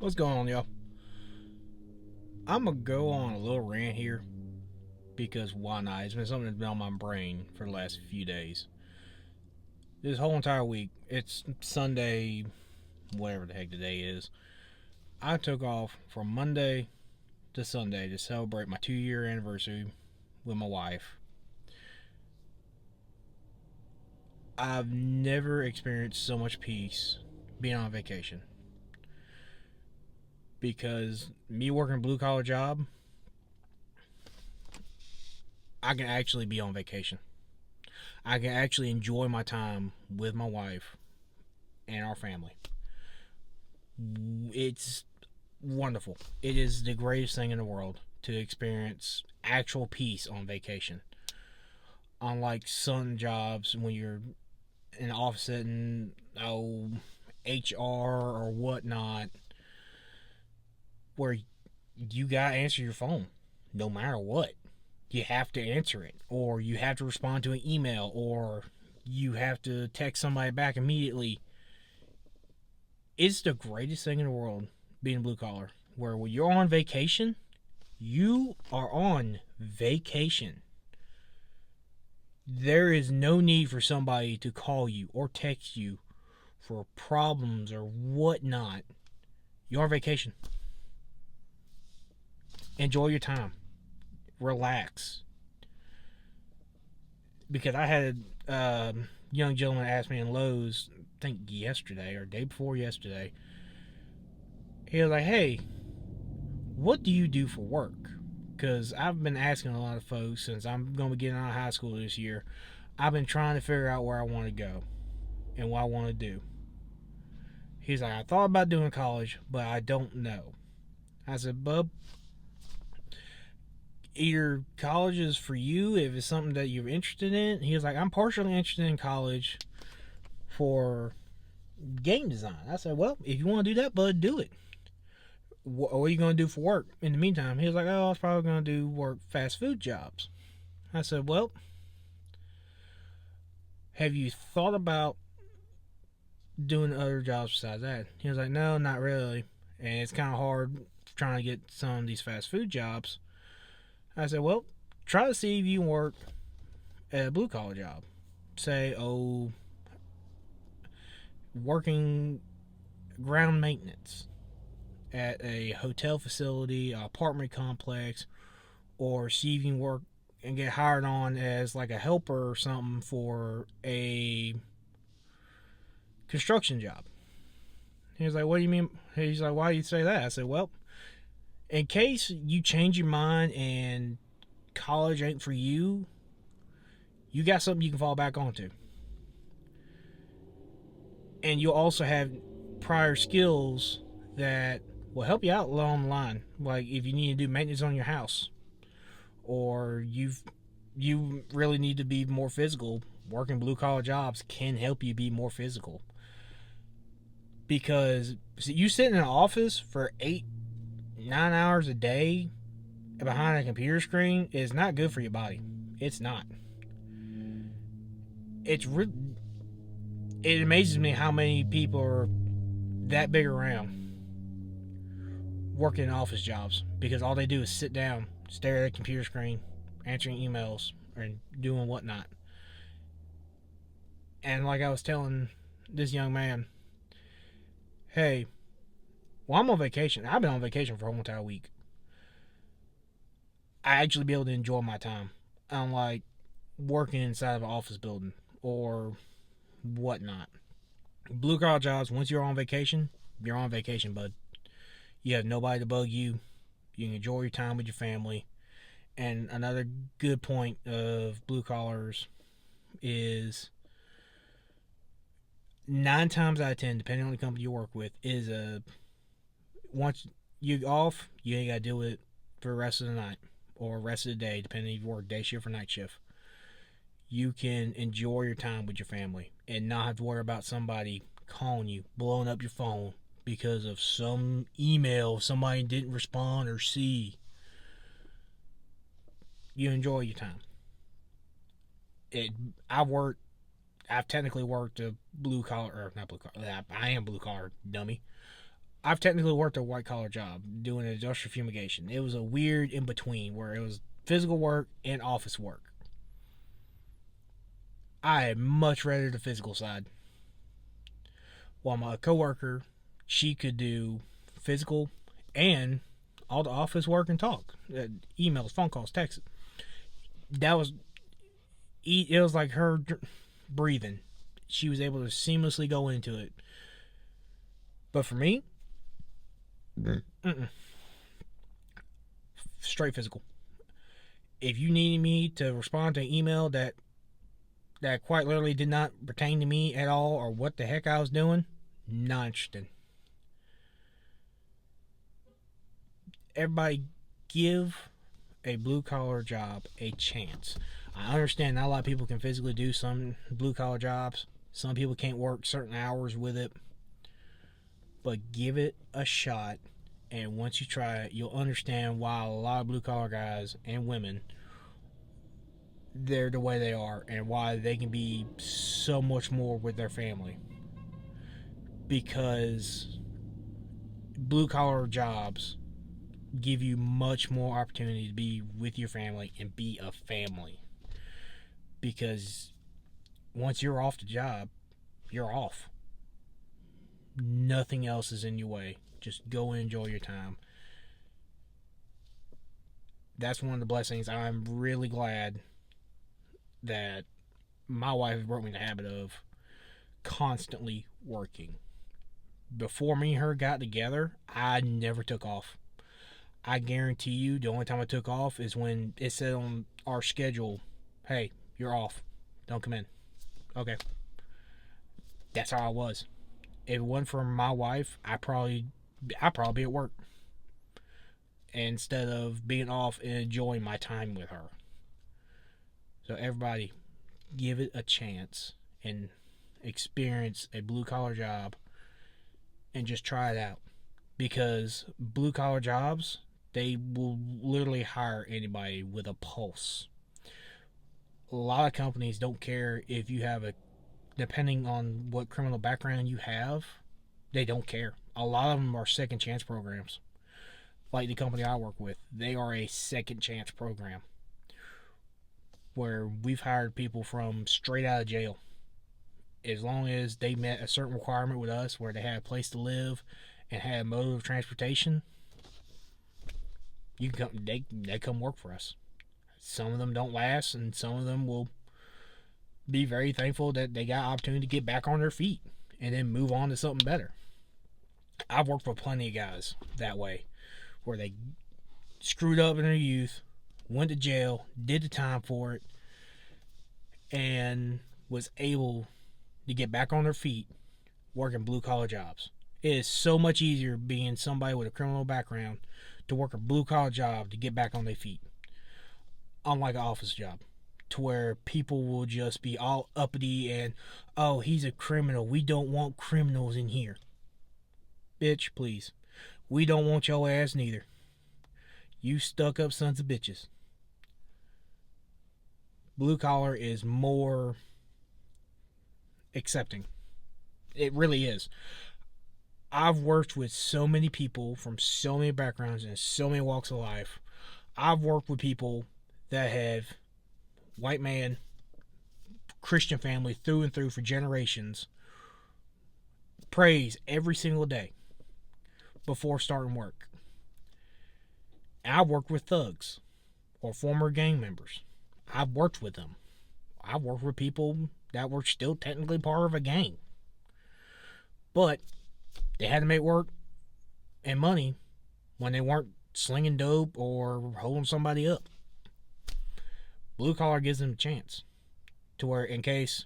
What's going on, y'all? I'm gonna go on a little rant here because why not? It's been something that's been on my brain for the last few days. This whole entire week, it's Sunday, whatever the heck the day is. I took off from Monday to Sunday to celebrate my 2-year anniversary with my wife. I've never experienced so much peace being on vacation because me working a blue collar job, I can actually be on vacation. I can actually enjoy my time with my wife and our family. It's wonderful. It is the greatest thing in the world to experience actual peace on vacation. Unlike some jobs when you're in the office setting, HR or whatnot, where you gotta answer your phone no matter what. You have to answer it, or you have to respond to an email, or you have to text somebody back immediately. It's the greatest thing in the world being blue collar, where when you're on vacation, you are on vacation. There is no need for somebody to call you or text you for problems or whatnot. You're on vacation. Enjoy your time. Relax. Because I had a young gentleman ask me in Lowe's, I think yesterday or day before yesterday. He was like, "Hey, what do you do for work?" Because I've been asking a lot of folks since I'm going to be getting out of high school this year. I've been trying to figure out where I want to go and what I want to do. He's like, "I thought about doing college, but I don't know." I said, "Bub, either college is for you if it's something that you're interested in." He was like, "I'm partially interested in college for game design." I said, "Well, if you want to do that, bud, do it. What are you going to do for work in the meantime?" He was like, "Oh, I was probably going to do work fast food jobs." I said, "Well, have you thought about doing other jobs besides that?" He was like, "No, not really. And it's kind of hard trying to get some of these fast food jobs." I said, "Well, try to see if you can work at a blue collar job. Say, working ground maintenance at a hotel facility, an apartment complex, or see if you can work and get hired on as like a helper or something for a construction job." He was like, "What do you mean?" He's like, "Why do you say that?" I said, "Well, in case you change your mind and college ain't for you, you got something you can fall back onto. And you'll also have prior skills that will help you out along the line. Like if you need to do maintenance on your house, or you really need to be more physical, working blue collar jobs can help you be more physical. Because you sit in an office for 8-9 hours a day behind a computer screen is not good for your body. It's not. It amazes me how many people are that big around working office jobs because all they do is sit down, stare at a computer screen, answering emails, and doing whatnot. And like I was telling this young man, "Hey, well, I'm on vacation. I've been on vacation for a whole entire week. I actually be able to enjoy my time, unlike working inside of an office building or whatnot. Blue collar jobs, once you're on vacation, you're on vacation, bud. You have nobody to bug you. You can enjoy your time with your family." And another good point of blue collars is 9 times out of 10, depending on the company you work with, is once you off, you ain't got to deal with it for the rest of the night or rest of the day, depending if you work day shift or night shift. You can enjoy your time with your family and not have to worry about somebody calling you, blowing up your phone because of some email somebody didn't respond or see. You enjoy your time. It. I've worked. I've technically worked a blue collar, or not blue collar. I am blue collar, dummy. I've technically worked a white collar job doing industrial fumigation. It was a weird in between where it was physical work and office work. I had much rather the physical side. While my coworker, she could do physical and all the office work and talk, emails, phone calls, texts. That was it. Was like her breathing. She was able to seamlessly go into it. But for me, mm-mm. Straight physical. If you needed me to respond to an email that quite literally did not pertain to me at all or what the heck I was doing, not interested. Everybody give a blue collar job a chance. I understand not a lot of people can physically do some blue collar jobs. Some people can't work certain hours with it. But give it a shot, and once you try it, you'll understand why a lot of blue collar guys and women, they're the way they are, and why they can be so much more with their family. Because blue collar jobs give you much more opportunity to be with your family and be a family. Because once you're off the job, you're off. Nothing else is in your way. Just go and enjoy your time. That's one of the blessings. I'm really glad that my wife brought me the habit of constantly working. Before me and her got together, I never took off. I guarantee you the only time I took off is when it said on our schedule, hey, you're off. Don't come in. Okay. That's how I was. If it wasn't for my wife, I'd probably be at work instead of being off and enjoying my time with her. So everybody, give it a chance and experience a blue collar job and just try it out. Because blue collar jobs, they will literally hire anybody with a pulse. A lot of companies don't care if you have depending on what criminal background you have, they don't care. A lot of them are second chance programs. Like the company I work with, they are a second chance program where we've hired people from straight out of jail. As long as they met a certain requirement with us where they had a place to live and had a mode of transportation, you can come, they come work for us. Some of them don't last, and some of them will be very thankful that they got opportunity to get back on their feet and then move on to something better. I've worked with plenty of guys that way, where they screwed up in their youth, went to jail, did the time for it, and was able to get back on their feet working blue collar jobs. It is so much easier being somebody with a criminal background to work a blue collar job to get back on their feet, unlike an office job, to where people will just be all uppity and, oh, he's a criminal. We don't want criminals in here. Bitch, please. We don't want your ass neither. You stuck up sons of bitches. Blue collar is more accepting. It really is. I've worked with so many people from so many backgrounds and so many walks of life. I've worked with people that have white man, Christian family through and through for generations, prays every single day before starting work. And I've worked with thugs or former gang members. I've worked with them. I've worked with people that were still technically part of a gang. But they had to make work and money when they weren't slinging dope or holding somebody up. Blue collar gives them a chance to where, in case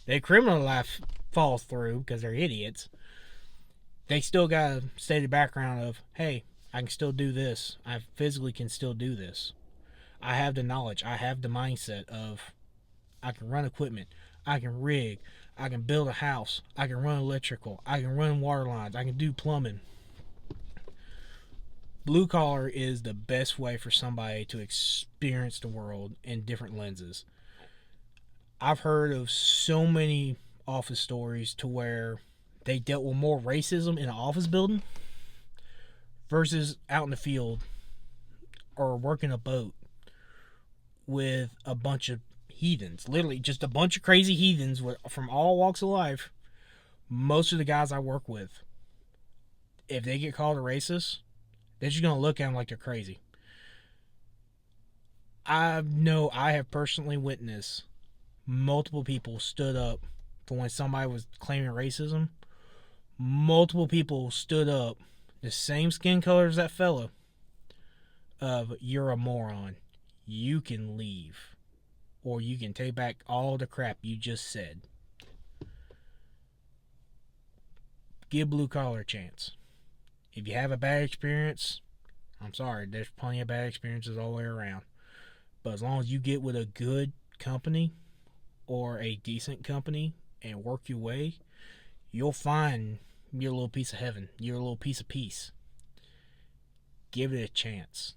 their criminal life falls through because they're idiots, they still got a stated background of, hey, I can still do this. I physically can still do this. I have the knowledge. I have the mindset of I can run equipment. I can rig. I can build a house. I can run electrical. I can run water lines. I can do plumbing. Blue collar is the best way for somebody to experience the world in different lenses. I've heard of so many office stories to where they dealt with more racism in an office building versus out in the field or working a boat with a bunch of heathens. Literally, just a bunch of crazy heathens from all walks of life. Most of the guys I work with, if they get called a racist, they're just going to look at them like they're crazy. I know I have personally witnessed multiple people stood up for when somebody was claiming racism. Multiple people stood up, the same skin color as that fellow, of you're a moron. You can leave. Or you can take back all the crap you just said. Give blue collar a chance. If you have a bad experience, I'm sorry, there's plenty of bad experiences all the way around. But as long as you get with a good company or a decent company and work your way, you'll find your little piece of heaven, your little piece of peace. Give it a chance.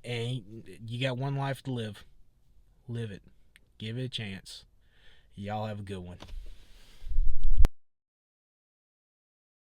And you got one life to live. Live it. Give it a chance. Y'all have a good one.